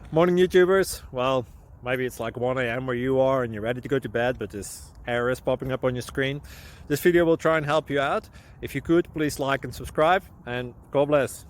Morning, YouTubers. Well, maybe it's like 1 a.m. where you are and you're ready to go to bed, but this error is popping up on your screen. This video will try and help you out. If you could, please like and subscribe, and God bless.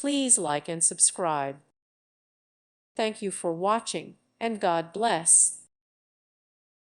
Please like and subscribe. Thank you for watching, and God bless.